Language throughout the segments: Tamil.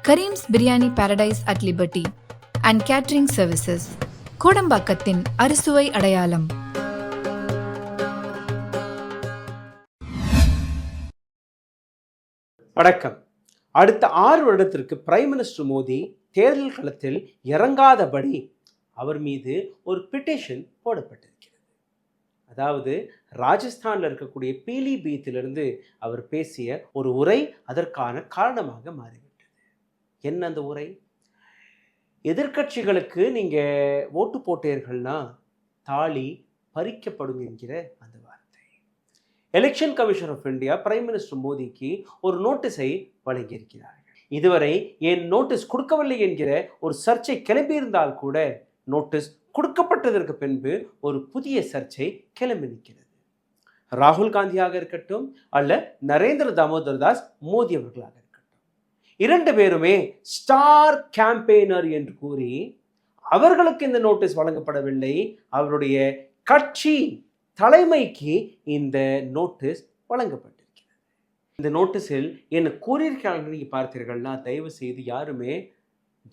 Karim's biryani paradise at liberty and catering services, கோடம்பாக்கத்தின் அறுசுவை அடையாளம். வணக்கம். அடுத்த 6 வருடத்திற்கு பிரைம் மினிஸ்டர் மோடி தேர்தல் களத்தில் இறங்காதபடி அவர் மீது ஒரு பிட்டிஷன் போடப்பட்டிருக்கிறது. அதாவது ராஜஸ்தானில் இருக்கக்கூடிய பீலிபீத்திலிருந்து அவர் பேசிய ஒரு உரை அதற்கான காரணமாக மாறிவிட்டது. என்ன அந்த உரை? எதிர்க்கட்சிகளுக்கு நீங்கள் ஓட்டு போட்டீர்கள்னா தாலி பறிக்கப்படும் என்கிற அந்த வார்த்தை. Election commission of India prime minister மோடிக்கு ஒரு நோட்டீஸை வழங்கியிருக்கிறார்கள். இதுவரை ஏன் நோட்டீஸ் கொடுக்கவில்லை என்கிற ஒரு சர்ச்சை கிளம்பியிருந்தால் கூட நோட்டீஸ் கொடுக்கப்பட்டதற்கு பின்பு ஒரு புதிய சர்ச்சை கிளம்பி நிற்கிறது. ராகுல் காந்தியாக இருக்கட்டும் அல்ல நரேந்திர தாமோதர் தாஸ் மோடி அவர்களாக இருக்கட்டும், 2 பேருமே ஸ்டார் கேம்பெயினர் என்று கூறி அவர்களுக்கு இந்த நோட்டீஸ் வழங்கப்படவில்லை. அவருடைய கட்சி தலைமைக்கு இந்த நோட்டீஸ் வழங்கப்பட்டிருக்கிறது. இந்த நோட்டீஸில் என்ன கூறியிருக்கிறார்கள் நீங்கள் பார்த்தீர்கள்னா, தயவு செய்து யாருமே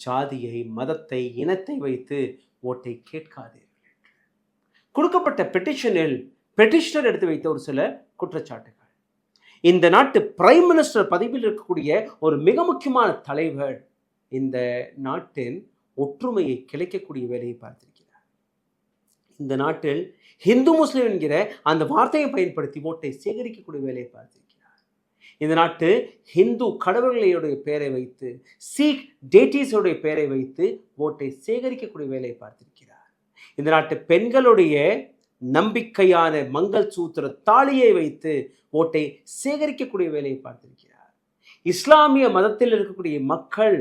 ஜாதியை, மதத்தை, இனத்தை வைத்து ஓட்டை கேட்காதீர்கள். கொடுக்கப்பட்ட பெட்டிஷனில் பெட்டிஷனர் எடுத்து வைத்த ஒரு சில குற்றச்சாட்டுகள். இந்த நாட்டு பிரைம் மினிஸ்டர் பதவியில் இருக்கக்கூடிய ஒரு மிக முக்கியமான தலைவர் இந்த நாட்டின் ஒற்றுமையை கிளைக்கக்கூடிய வேலையை பார்த்திருக்கிறார். இந்த நாட்டில் ஹிந்து முஸ்லிம் என்கிற அந்த வார்த்தையை பயன்படுத்தி ஓட்டை சேகரிக்கக்கூடிய வேலையை பார்த்திருக்கிறார். இந்த நாட்டு ஹிந்து கடவுளுடைய பெயரை வைத்து, சீக் டேட்டிஸோடைய பெயரை வைத்து ஓட்டை சேகரிக்கக்கூடிய வேலையை பார்த்திருக்கிறார். இந்த நாட்டு பெண்களுடைய நம்பிக்கையான மங்கள் சூத்திர தாலியை வைத்து ஓட்டை சேகரிக்கக்கூடிய வேலையை பார்த்திருக்கிறார். இஸ்லாமிய மதத்தில் இருக்கக்கூடிய மக்கள்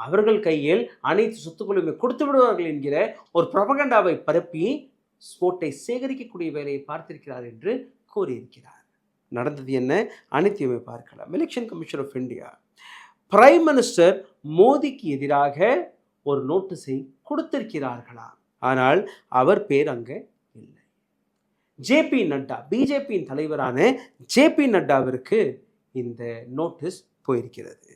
அவர்கள் கையில் அனைத்து சொத்துக்களுமே கொடுத்து விடுவார்கள் என்கிற ஒரு புரபகண்டாவை பரப்பி ஓட்டை சேகரிக்கக்கூடிய வேலையை பார்த்திருக்கிறார் என்று கூறியிருக்கிறார். நடந்தது என்ன? அனைத்தையுமே பார்க்கலாம். Election commission of India prime minister மோடிக்கு எதிராக ஒரு நோட்டீஸை கொடுத்திருக்கிறார்களா? ஆனால் அவர் பேர் அங்கே இல்லை. ஜேபி நட்டா, பிஜேபியின் தலைவரான ஜேபி நட்டாவிற்கு இந்த நோட்டீஸ் போயிருக்கிறது.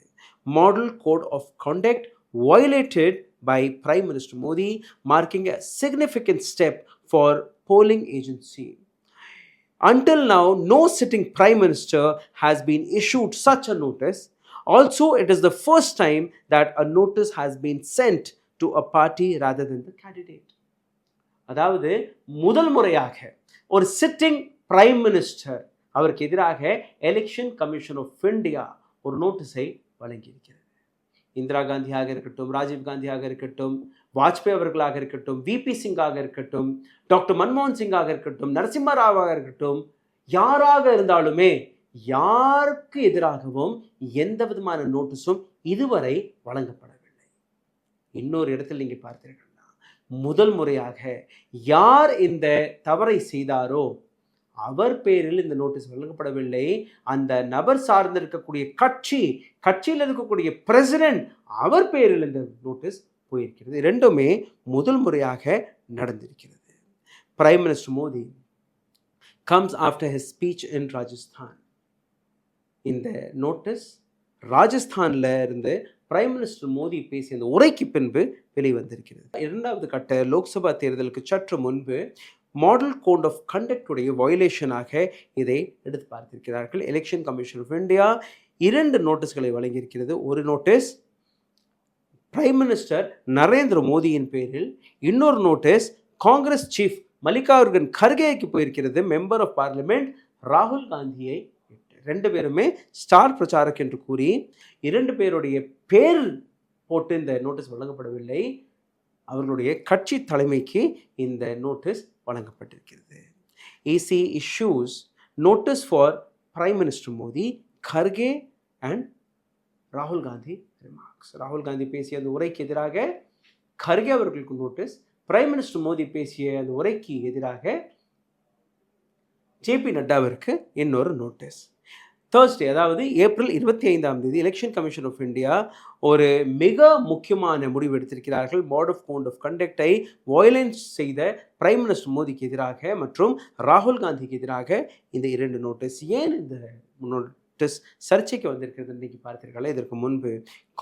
Model code of conduct violated by Prime Minister Modi, marking a significant step for polling agency. Until now, no sitting Prime Minister has been issued such a notice. Also, it is the first time that a notice has been sent to a party rather than the candidate. அதாவது முதல் முறையாக ஒரு சிட்டிங் பிரைம் மினிஸ்டர் அவருக்கு எதிராக எலெக்ஷன் கமிஷன் ஆஃப் இந்தியா ஒரு நோட்டீஸை வழங்கியிருக்கிறது. இந்திரா காந்தியாக இருக்கட்டும், ராஜீவ் காந்தியாக இருக்கட்டும், வாஜ்பாய் அவர்களாக இருக்கட்டும், விபி சிங்காக இருக்கட்டும், டாக்டர் மன்மோகன் சிங்காக இருக்கட்டும், நரசிம்ம ராவாக இருக்கட்டும், யாராக இருந்தாலுமே யாருக்கு எதிராகவும் எந்த விதமான நோட்டீஸும் இதுவரை வழங்கப்படவில்லை. இன்னொரு இடத்தில் நீங்கள் பார்த்தீர்கள்னா, முதல் முறையாக யார் இந்த தவறை செய்தாரோ அவர் பேரில் இந்த நோட்டீஸ் வழங்கப்படவில்லை. அந்த நபர் சார்ந்திருக்கக்கூடிய கட்சியில் இருக்கக்கூடிய பிரசிடென்ட் அவர் பேரில் இந்த நோட்டீஸ் போயிருக்கிறது. 2மே முதல் முறையாக நடந்திருக்கிறது. Prime minister Modi comes after his speech இன் ராஜஸ்தான். இந்த நோட்டீஸ் ராஜஸ்தானில் இருந்து பிரைம் மினிஸ்டர் மோடி பேசிய அந்த உரைக்கு பின்பு வெளிவந்திருக்கிறது. 2வது கட்ட லோக்சபா தேர்தலுக்கு சற்று முன்பு மாடல் கோட் ஆஃப் கண்டக்டுடைய வயலேஷனாக இதை எடுத்து பார்த்திருக்கிறார்கள். எலெக்ஷன் கமிஷன் ஆஃப் இந்தியா 2 நோட்டீஸ்களை வழங்கியிருக்கிறது. ஒரு நோட்டீஸ் பிரைம் மினிஸ்டர் நரேந்திர மோடியின் பேரில், இன்னொரு நோட்டீஸ் காங்கிரஸ் சீஃப் மல்லிகார்ஜுன் கர்கேக்கு போயிருக்கிறது. மெம்பர் ஆஃப் பார்லிமெண்ட் ராகுல் காந்தியை 2 பேருமே ஸ்டார் பிரச்சாரக் என்று கூறி 2 பேருடைய பேர் போட்டு இந்த நோட்டீஸ் வழங்கப்படவில்லை. அவர்களுடைய கட்சி தலைமைக்கு இந்த நோட்டீஸ் வழங்கப்பட்டிருக்கிறது. EC issues notice for Prime Minister Modi, Kharge and ராகுல் காந்தி remarks. ராகுல் காந்தி பேசிய அந்த உரைக்கு எதிராக கர்கே அவர்களுக்கு நோட்டீஸ், பிரைம் மினிஸ்டர் மோடி பேசிய அந்த உரைக்கு எதிராக ஜேபி நட்டாவிற்கு இன்னொரு நோட்டீஸ். தேர்ஸ்டே, அதாவது April 25 election commission of India ஒரு மிக முக்கியமான முடிவு எடுத்திருக்கிறார்கள். போர்ட் ஆஃப் கோட் ஆஃப் கண்டக்டை வயலேன்ஸ் செய்த பிரைம் மினிஸ்டர் மோடிக்கு எதிராக மற்றும் ராகுல் காந்திக்கு எதிராக இந்த 2 நோட்டீஸ். ஏன் இந்த நோட்டீஸ் சர்ச்சைக்கு வந்திருக்கிறது இன்னைக்கு பார்த்தீர்களா? இதற்கு முன்பு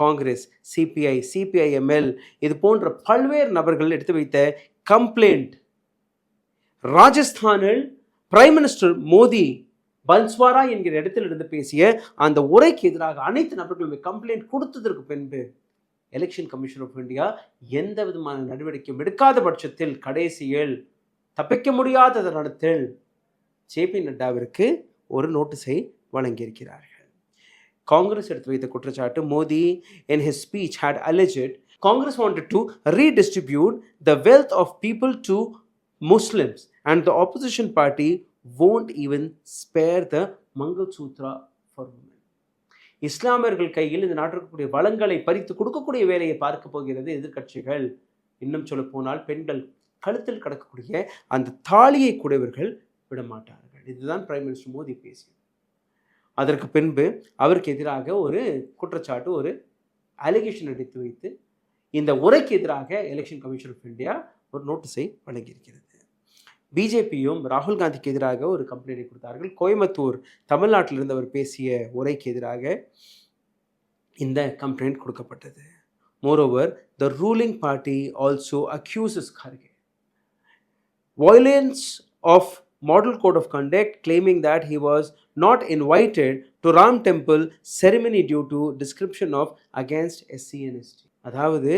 காங்கிரஸ், சிபிஐ, சிபிஐஎம்எல் இது போன்ற பல்வேறு நபர்கள் எடுத்து வைத்த கம்ப்ளைண்ட், ராஜஸ்தானில் பிரைம் மினிஸ்டர் மோடி பன்ஸ்வாரா என்கிற இடத்தில் இருந்து பேசிய அந்த உரைக்கு எதிராக அனைத்து நபர்களுமே கம்ப்ளைண்ட் கொடுத்ததற்கு பின்பு எலெக்ஷன் கமிஷன் ஆஃப் இந்தியா எந்த விதமான நடவடிக்கையும் எடுக்காத பட்சத்தில் கடைசியில் தப்பிக்க முடியாத தருணத்தில் ஜேபி நட்டாவிற்கு ஒரு நோட்டீஸை வழங்கியிருக்கிறார்கள். காங்கிரஸ் எடுத்து வைத்த குற்றச்சாட்டு, Modi in his speech had alleged Congress wanted to redistribute the wealth of people to Muslims and the opposition party won't even spare the Mangal Sutra for women. இஸ்லாமியர்கள் கையில் இந்த நாட்டிற்குரிய வளங்களை பறித்து கொடுக்கக்கூடிய வேலையை பார்க்க போகிறது எதிர்க்கட்சிகள். இன்னும் சொல்ல போனால் பெண்கள் கழுத்தில் கடக்கக்கூடிய அந்த தாலியை கூட இவர்கள் விடமாட்டார்கள். இதுதான் பிரைம் மினிஸ்டர் மோடி பேசியது. அதற்கு பின்பு அவருக்கு எதிராக ஒரு குற்றச்சாட்டு, ஒரு அலிகேஷன் எடுத்து வைத்து இந்த உரைக்கு எதிராக எலெக்ஷன் கமிஷன் ஆஃப் இந்தியா ஒரு நோட்டீஸை வழங்கியிருக்கிறது. பிஜேபியும் ராகுல் காந்திக்கு எதிராக ஒரு கம்ப்ளைண்டை கொடுத்தார்கள். கோயம்புத்தூர் தமிழ்நாட்டில் இருந்து அவர் பேசிய உரைக்கு எதிராக இந்த கம்ப்ளைண்ட் கொடுக்கப்பட்டது. Moreover, the ruling party also accuses Kharge violence of model code of conduct, claiming that he was not invited to Ram temple ceremony due to description of against SC and ST. அதாவது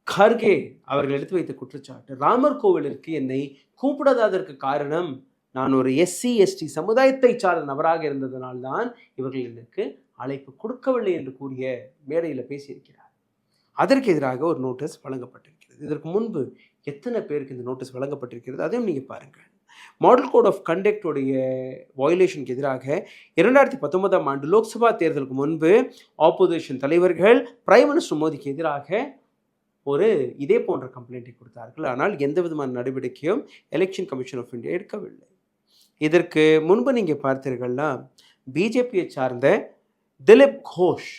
கர்கே அவர்கள் எடுத்து வைத்த குற்றச்சாட்டு, ராமர் கோவிலிற்கு என்னை கூப்பிடாததற்கு காரணம் நான் ஒரு SC ST சமுதாயத்தை சார்ந்த நபராக இருந்ததனால்தான் இவர்கள் எனக்கு அழைப்பு கொடுக்கவில்லை என்று கூறிய மேடையில் பேசியிருக்கிறார். அதற்கு எதிராக ஒரு நோட்டீஸ் வழங்கப்பட்டிருக்கிறது. இதற்கு முன்பு எத்தனை பேருக்கு இந்த நோட்டீஸ் வழங்கப்பட்டிருக்கிறது அதையும் நீங்கள் பாருங்கள். மாடல் கோட் ஆஃப் கண்டக்ட் உடைய வயலேஷனுக்கு எதிராக 2019 ஆண்டு லோக்சபா தேர்தலுக்கு முன்பு ஆப்போசிஷன் தலைவர்கள் பிரைம் மினிஸ்டர் மோடிக்கு எதிராக ஒரு இதே போன்ற கம்ப்ளைண்ட்டை கொடுத்தார்கள். ஆனால் எந்த விதமான நடவடிக்கையும் எலெக்ஷன் கமிஷன் ஆஃப் இந்தியா எடுக்கவில்லை. இதற்கு முன்பு நீங்கள் பார்த்தீர்கள்னா பிஜேபியை சார்ந்த திலீப் கோஷ்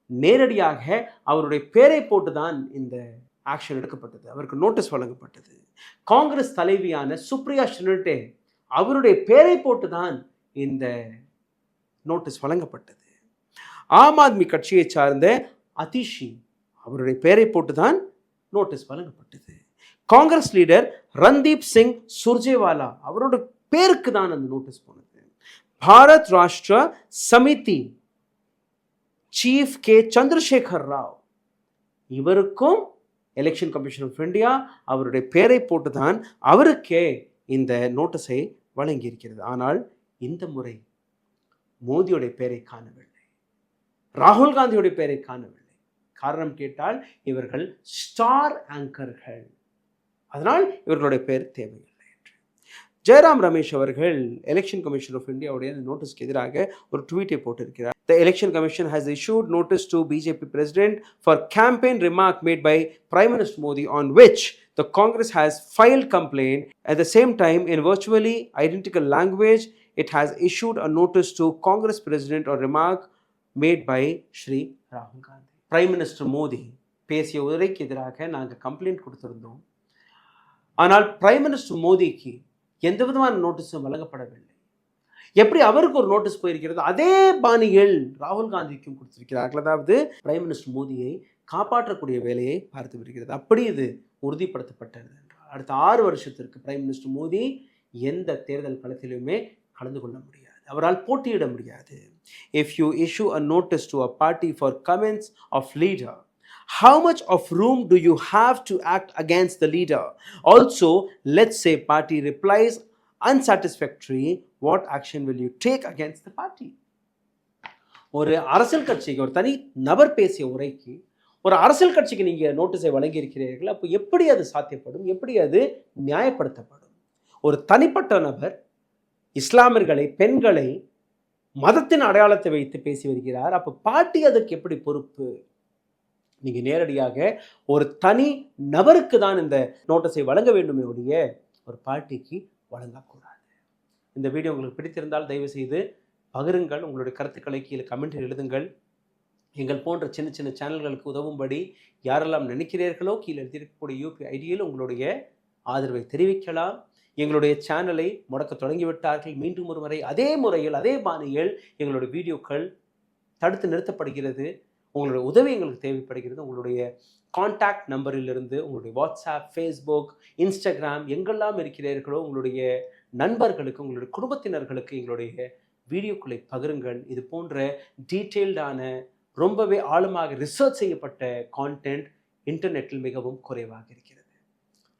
நேரடியாக அவருடைய பேரை போட்டு தான் இந்த ஆக்ஷன் எடுக்கப்பட்டது, அவருக்கு நோட்டீஸ் வழங்கப்பட்டது. காங்கிரஸ் தலைவியான சுப்ரியா ஷினோட்டே அவருடைய பேரை போட்டு தான் இந்த நோட்டீஸ் வழங்கப்பட்டது. ஆம் ஆத்மி கட்சியை சார்ந்த அதிஷி அவருடைய பேரை போட்டு தான் நோட்டீஸ் வழங்கப்பட்டது. காங்கிரஸ் லீடர் ரந்தீப் சிங் சுர்ஜேவாலா அவரோட பேருக்கு தான் அந்த நோட்டீஸ் போனது. பாரத் ராஷ்டிர சமிதி சீஃப் கே சந்திரசேகர் ராவ் இவருக்கும் எலெக்ஷன் கமிஷன் ஆஃப் இந்தியா அவருடைய பேரை போட்டு தான் அவருக்கே இந்த நோட்டீஸை வழங்கியிருக்கிறது. ஆனால் இந்த முறை மோடியுடைய பேரை காணவில்லை, ராகுல் காந்தியுடைய பேரை காணவில்லை. காரணம் கேட்டால் இவர்கள் ஸ்டார் ஆங்கர்கள், அதனால் இவர்களுடைய பேர் தேவையில்லை என்று ஜெயராம் ரமேஷ் அவர்கள் எலெக்ஷன் கமிஷன் ஆஃப் இந்தியாவுடைய நோட்டீஸ்க்கு எதிராக ஒரு ட்வீட்டை போட்டிருக்கிறார். The Election Commission has issued notice to BJP President for campaign remark made by Prime Minister Modi on which the Congress has filed complaint. At the same time, in virtually identical language, it has issued a notice to Congress President on remark made by Shri Rahul Gandhi. Prime Minister Modi பேசிய உரைக்கு எதிராக நாங்கள் கம்ப்ளைண்ட் கொடுத்திருந்தோம். ஆனால் பிரைம் மினிஸ்டர் மோடிக்கு எந்த விதமான நோட்டீஸும் வழங்கப்படவில்லை. எப்படி அவருக்கு ஒரு நோட்டீஸ் போயிருக்கிறது அதே பாணியில் ராகுல் காந்திக்கும் கொடுத்திருக்கிறார்கள். அதாவது பிரைம் மினிஸ்டர் மோடியை காப்பாற்றக்கூடிய வேலையை பார்த்து வருகிறது. அப்படி இது உறுதிப்படுத்தப்பட்டது என்றால் அடுத்த 6 வருஷத்திற்கு பிரைம் மினிஸ்டர் மோடி எந்த தேர்தல் களத்திலுமே கலந்து கொள்ள முடியாது, அவரால் போட்டியிட முடியாது. If you issue a notice to a party for comments of leader, how much of room do you have to act against the leader? Also, let's say party replies unsatisfactory, what action will you take against the party? ஒரு அரசியல் கட்சிக்கு ஒரு தனி நபர் பேசிய உரைக்கு ஒரு அரசியல் கட்சிக்கு நீங்கள் நோட்டீஸை வழங்கி இருக்கிறீர்கள். அப்போ எப்படி அது சாத்தியப்படும், எப்படி அது நியாயப்படுத்தப்படும்? ஒரு தனிப்பட்ட நபர் இஸ்லாமியர்களை, பெண்களை, மதத்தின் அடையாளத்தை வைத்து பேசி வருகிறார். அப்போ பார்ட்டி அதற்கு எப்படி பொறுப்பு? நீங்கள் நேரடியாக ஒரு தனி நபருக்கு தான் இந்த நோட்டீஸை வழங்க வேண்டுமே ஒழிய ஒரு பார்ட்டிக்கு வழங்கக்கூடாது. இந்த வீடியோ உங்களுக்கு பிடித்திருந்தால் தயவு செய்து பகிருங்கள். உங்களுடைய கருத்துக்களை கீழே கமெண்டில் எழுதுங்கள். எங்கள் போன்ற சின்ன சின்ன சேனல்களுக்கு உதவும்படி யாரெல்லாம் நினைக்கிறீர்களோ கீழே எழுதியிருக்கக்கூடிய UPI ஐடியில் உங்களுடைய ஆதரவை தெரிவிக்கலாம். எங்களுடைய சேனலை முடக்க தொடங்கிவிட்டார்கள். மீண்டும் ஒரு முறை அதே முறையில் அதே பாணியில் எங்களுடைய வீடியோக்கள் தடுத்து நிறுத்தப்படுகிறது. உங்களுடைய உதவி எங்களுக்கு தேவைப்படுகிறது. உங்களுடைய கான்டாக்ட் நம்பரிலிருந்து உங்களுடைய வாட்ஸ்அப், ஃபேஸ்புக், இன்ஸ்டாகிராம் எங்கெல்லாம் இருக்கிறீர்களோ உங்களுடைய நண்பர்களுக்கு, உங்களுடைய குடும்பத்தினர்களுக்கு எங்களுடைய வீடியோக்களை பகிருங்கள். இது போன்ற டீட்டெயில்டான, ரொம்பவே ஆழமாக ரிசர்ச் செய்யப்பட்ட கான்டென்ட் இன்டர்நெட்டில் மிகவும் குறைவாக இருக்கிறது.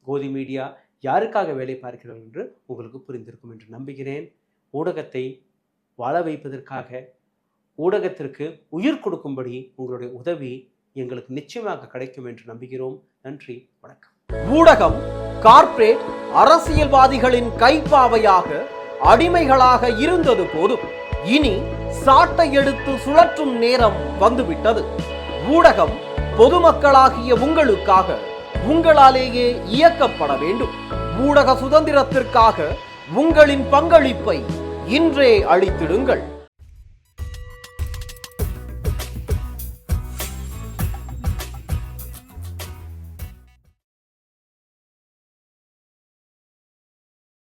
கோதி மீடியா யாருக்காக வேலை பார்க்கிறது என்று உங்களுக்கு புரிந்திருக்கும் என்று நம்புகிறேன். ஊடகத்தை வாழ வைப்பதற்காக, ஊடகத்திற்கு உயிர் கொடுக்கும்படி உங்களுடைய உதவி எங்களுக்கு நிச்சயமாக கிடைக்கும் என்று நம்புகிறோம். நன்றி, வணக்கம். ஊடகம் கார்ப்பரேட் அரசியல்வாதிகளின் கைப்பாவையாக, அடிமைகளாக இருந்தது போதும். இனி சாட்டை எடுத்து சுழற்றும் நேரம் வந்துவிட்டது. ஊடகம் பொதுமக்களாகிய உங்களுக்காக, உங்களாலேயே இயக்கப்பட வேண்டும். ஊடக சுதந்திரத்திற்காக உங்களின் பங்களிப்பை இன்றே அளித்திடுங்கள்.